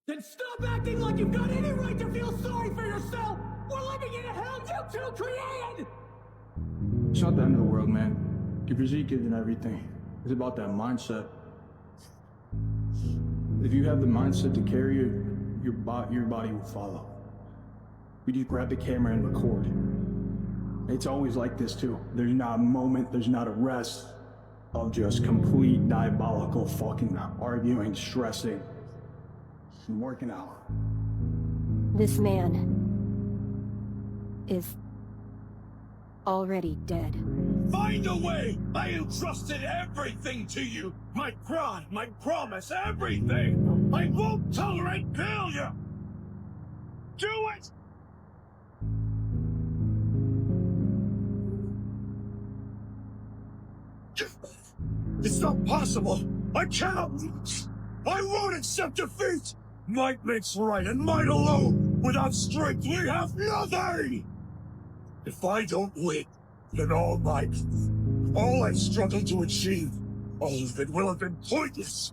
Then stop acting like you've got any right to feel sorry for yourself! We're living in a hell you two created! It's not the end of the world, man. Your physique isn't everything. It's about that mindset. If you have the mindset to carry it, your body will follow. We just grab the camera and record. It's always like this too. There's not a moment, there's not a rest of just complete diabolical fucking arguing, stressing, and working out. This man is already dead. Find a way! I entrusted everything to you! My pride, my promise, everything! I won't tolerate failure! Do it! It's not possible! I cannot lose! I won't accept defeat! Might makes right, and might alone! Without strength, we have nothing! If I don't win, then all I struggled to achieve, all of it will have been pointless!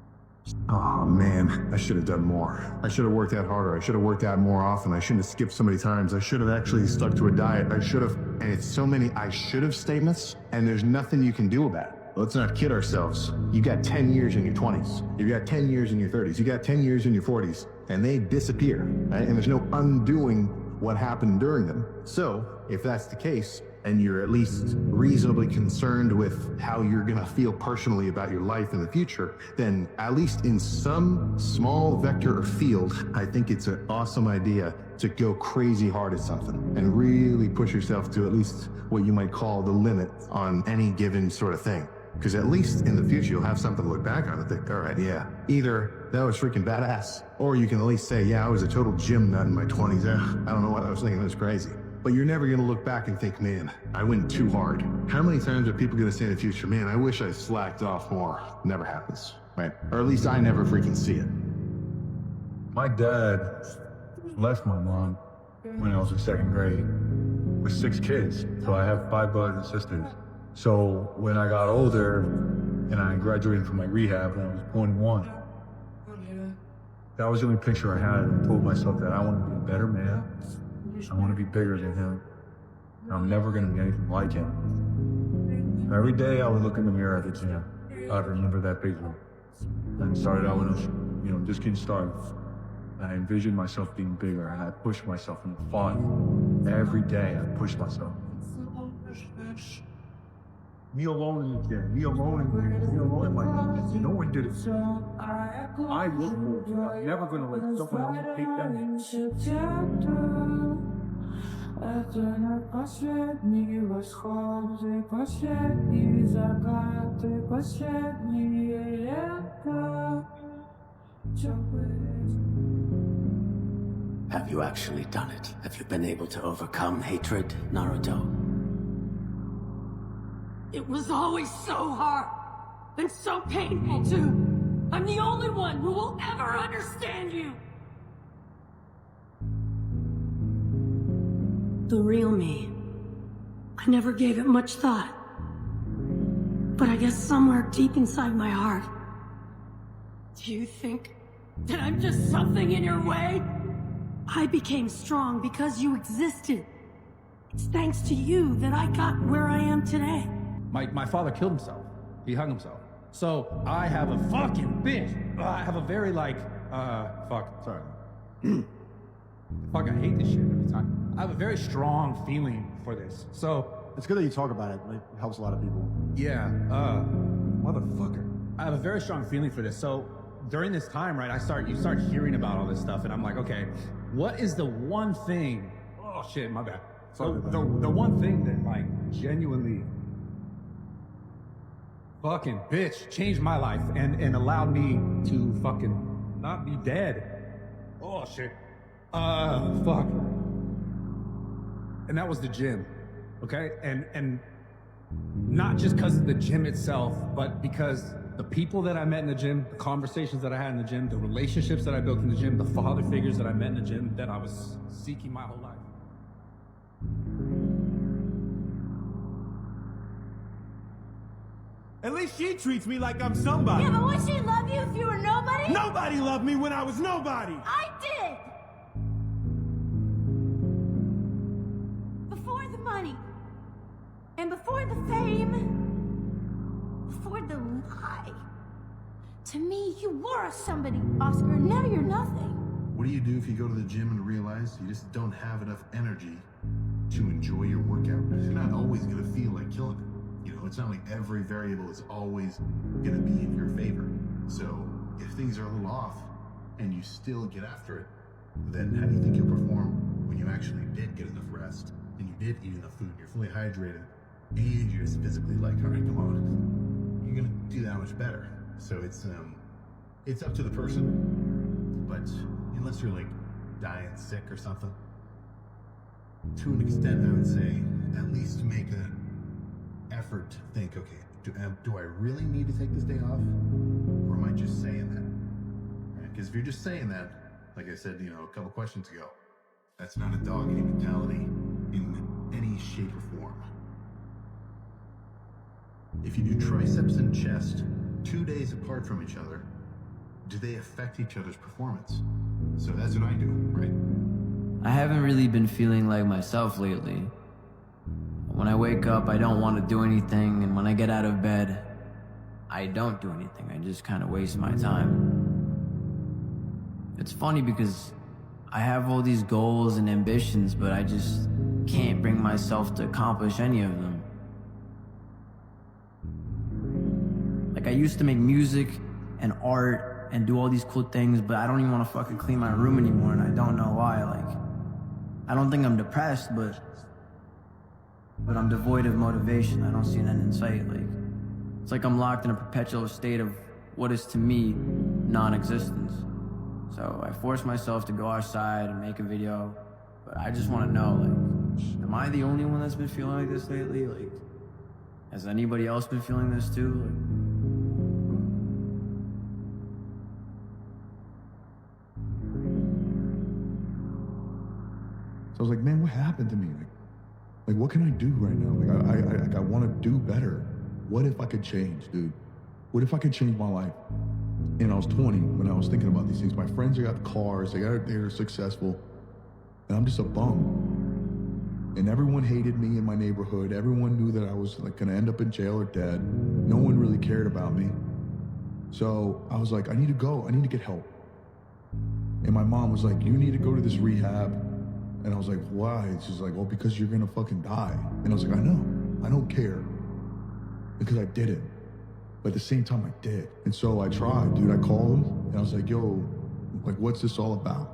Oh man, I should have done more. I should have worked out harder. I should have worked out more often. I shouldn't have skipped so many times. I should have actually stuck to a diet. I should have, and it's so many I should have statements, and there's nothing you can do about it. Let's not kid ourselves. You got 10 years in your 20s. You got 10 years in your 30s. You got 10 years in your 40s, and they disappear, right? And there's no undoing what happened during them. So, if that's the case, and you're at least reasonably concerned with how you're gonna feel personally about your life in the future, then at least in some small vector or field, I think it's an awesome idea to go crazy hard at something and really push yourself to at least what you might call the limit on any given sort of thing. Because at least in the future, you'll have something to look back on and think, all right, yeah, either that was freaking badass, or you can at least say, yeah, I was a total gym nut in my 20s. I don't know what I was thinking, it was crazy. But you're never gonna look back and think, man, I went too hard. How many times are people gonna say in the future, man, I wish I slacked off more? Never happens, right? Or at least I never freaking see it. My dad left my mom when I was in second grade with 6 kids. So I have 5 brothers and sisters. So when I got older and I graduated from my rehab when I was 21, that was the only picture I had. I told myself that I want to be a better man. I want to be bigger than him. I'm never going to be anything like him. Every day I would look in the mirror at the gym. I'd remember that big one. And it started out when I was, just getting started. I envisioned myself being bigger, and I pushed myself and fought. Every day I pushed myself. Me alone in the gym, me alone in my house. No one did it. I look for it. I'm never going to let someone else take that. Это не последние восходы, последние закаты, последние лета. Have you actually done it? Have you been able to overcome hatred, Naruto? It was always so hard, and so painful too. I'm the only one who will ever understand you. The real me. I never gave it much thought. But I guess somewhere deep inside my heart. Do you think that I'm just something in your way? I became strong because you existed. It's thanks to you that I got where I am today. My father killed himself. He hung himself. So I have a fucking bitch. I have a very sorry. Fuck, I hate this shit every time. I have a very strong feeling for this. So it's good that you talk about it. It helps a lot of people. Yeah, motherfucker. I have a very strong feeling for this. So during this time, right, you start hearing about all this stuff, and I'm like, okay, what is the one thing? Oh shit, my bad. So the one thing that like genuinely fucking bitch changed my life and allowed me to fucking not be dead. Oh shit. Fuck. And that was the gym, okay? And not just because of the gym itself, but because the people that I met in the gym, the conversations that I had in the gym, the relationships that I built in the gym, the father figures that I met in the gym that I was seeking my whole life. At least she treats me like I'm somebody. Yeah, but would she love you if you were nobody? Nobody loved me when I was nobody. I did! Before the money. And before the fame. Before the lie. To me, you were somebody, Oscar. Now you're nothing. What do you do if you go to the gym and realize you just don't have enough energy to enjoy your workout? You're not always going to feel like killing it. You know, it's not like every variable is always going to be in your favor. So if things are a little off and you still get after it, then how do you think you'll perform when you actually did get enough rest and you did eat enough food, you're fully hydrated, and you're just physically like, all right, come on, you're going to do that much better. So it's up to the person, but unless you're like dying sick or something, to an extent, I would say at least make an effort to think, okay, do I really need to take this day off, or am I just saying that? Because if you're just saying that, like I said, a couple questions ago, that's not a dog-eating mentality in any shape or form. If you do triceps and chest 2 days apart from each other, do they affect each other's performance? So that's what I do, right? I haven't really been feeling like myself lately. When I wake up, I don't want to do anything, and when I get out of bed, I don't do anything. I just kind of waste my time. It's funny because I have all these goals and ambitions, but I just can't bring myself to accomplish any of them. Like, I used to make music and art and do all these cool things, but I don't even want to fucking clean my room anymore, and I don't know why. Like, I don't think I'm depressed, but I'm devoid of motivation. I don't see an end in sight. Like, it's like I'm locked in a perpetual state of what is to me non-existence. So I force myself to go outside and make a video, but I just want to know, like, am I the only one that's been feeling like this lately? Like, has anybody else been feeling this too? Like, so I was like, man, what happened to me? Like what can I do right now? Like I want to do better. What if I could change, dude? What if I could change my life? And I was 20 when I was thinking about these things. My friends, they got cars, they're successful, and I'm just a bum. And everyone hated me in my neighborhood. Everyone knew that I was like gonna end up in jail or dead. No one really cared about me. So I was like, I need to go. I need to get help. And my mom was like, you need to go to this rehab. And I was like, why? She's like, well, because you're gonna fucking die. And I was like, I know. I don't care. Because I did it. But at the same time, I did. And so I tried, dude. I called them, and I was like, yo, like, what's this all about?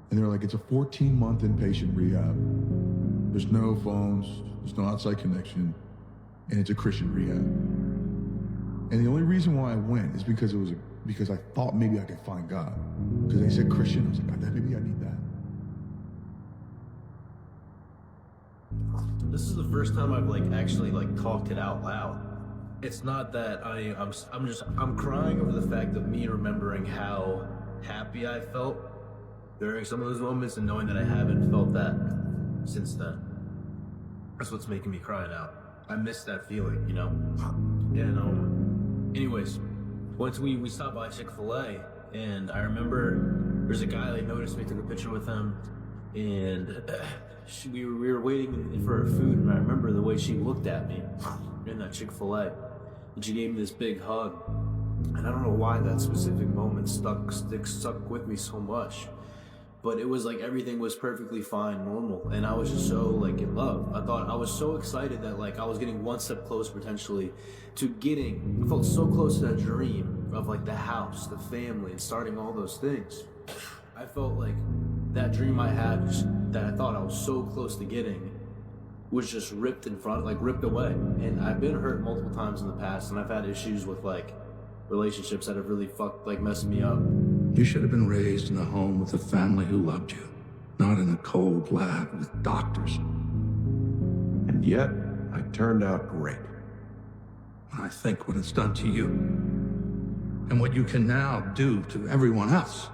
And they were like, it's a 14-month inpatient rehab. There's no phones, there's no outside connection, and it's a Christian rehab. And the only reason why I went is because because I thought maybe I could find God. Because they said Christian, I was like, maybe I need that. This is the first time I've actually talked it out loud. It's not that I'm crying over the fact of me remembering how happy I felt during some of those moments and knowing that I haven't felt that since then. That's what's making me cry now. I miss that feeling, Anyways, once we stopped by Chick-fil-A, and I remember there's a guy that noticed me, took a picture with him, and we were waiting for her food, and I remember the way she looked at me in that Chick-fil-A, and she gave me this big hug, and I don't know why that specific moment stuck with me so much, but it was like everything was perfectly fine, normal, and I was just so in love. I was so excited that I was getting one step closer potentially to I felt so close to that dream of the house, the family, and starting all those things. I felt like that dream I had that I thought I was so close to getting was just ripped ripped away. And I've been hurt multiple times in the past, and I've had issues with relationships that have really messed me up. You should have been raised in a home with a family who loved you, not in a cold lab with doctors. And yet, I turned out great. When I think what it's done to you, and what you can now do to everyone else.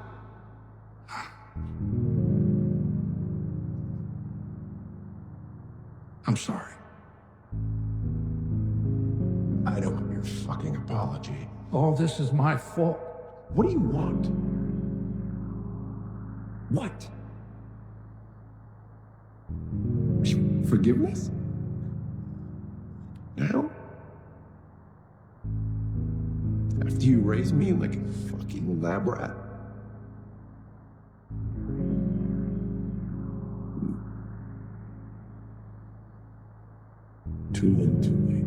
I'm sorry. I don't want your apology. All this is my fault. What do you want? What? Forgiveness? Now? After you raised me like a fucking lab rat? Too late, too late.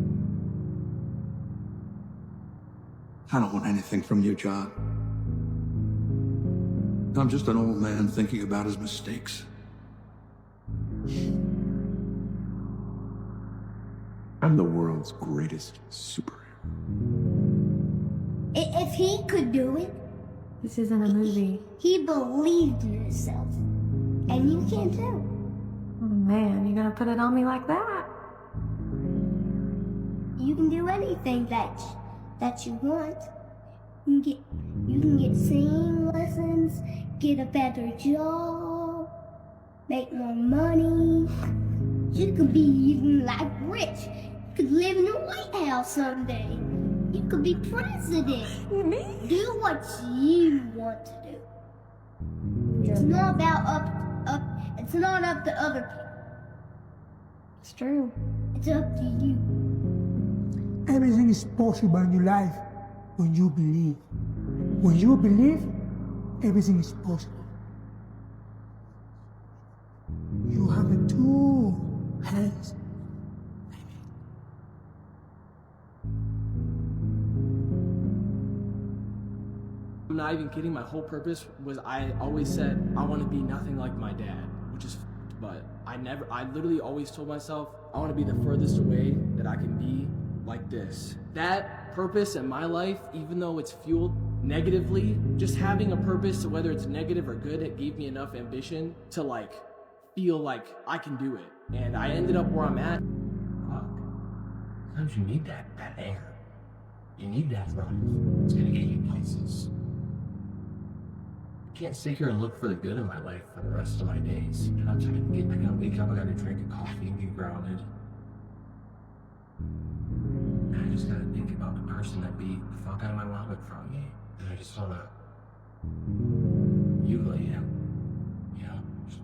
I don't want anything from you, John. I'm just an old man thinking about his mistakes. I'm the world's greatest superhero. If he could do it, This isn't a movie. he believed in himself. And you can too. Oh man, you're gonna put it on me like that? You can do anything that you want. You can get singing lessons, get a better job, make more money. You could be even like rich. You could live in the White House someday. You could be president. Me? Do what you want to do. It's not about it's not up to other people. It's true. It's up to you. Everything is possible in your life when you believe. When you believe, everything is possible. You have the two hands. I'm not even kidding. My whole purpose was I always said I want to be nothing like my dad, which is but I literally always told myself I want to be the furthest away that I can be like this. That purpose in my life, even though it's fueled negatively, just having a purpose, whether it's negative or good, it gave me enough ambition to like feel like I can do it. And I ended up where I'm at. Sometimes you need that anger. You need that drive. It's gonna get you places. I can't sit here and look for the good in my life for the rest of my days. And I'm just gonna wake up, I gotta drink a coffee and get grounded. And I just gotta think about the person that beat the fuck out of my wallet from me. And I just wanna mutilate him. You know? Just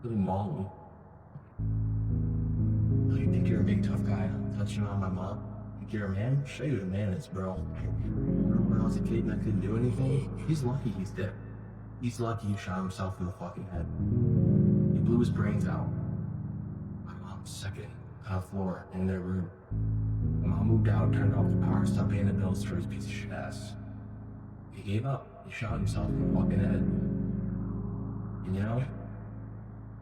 really maul me. Oh, you think you're a big tough guy touching on my mom? Think you're a man? Show you what a man is, bro. Remember when I was a kid and I couldn't do anything? He's lucky he's dead. He's lucky he shot himself in the fucking head. He blew his brains out. My mom's second on the floor in their room. My mom moved out, turned off the power, stopped paying the bills for his piece of shit ass. He gave up. He shot himself in the fucking head. And you know,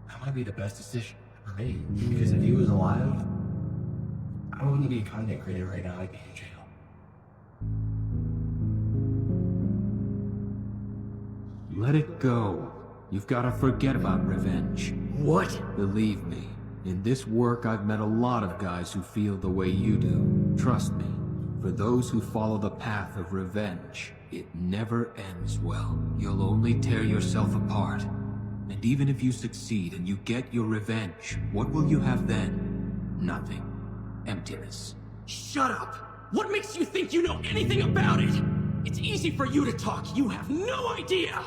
that might be the best decision for me. Because if he was alive, I wouldn't be a content creator right now. I'd be in jail. Let it go. You've got to forget about revenge. What? Believe me, in this work I've met a lot of guys who feel the way you do. Trust me, for those who follow the path of revenge, it never ends well. You'll only tear yourself apart. And even if you succeed and you get your revenge, what will you have then? Nothing. Emptiness. Shut up! What makes you think you know anything about it? It's easy for you to talk. You have no idea!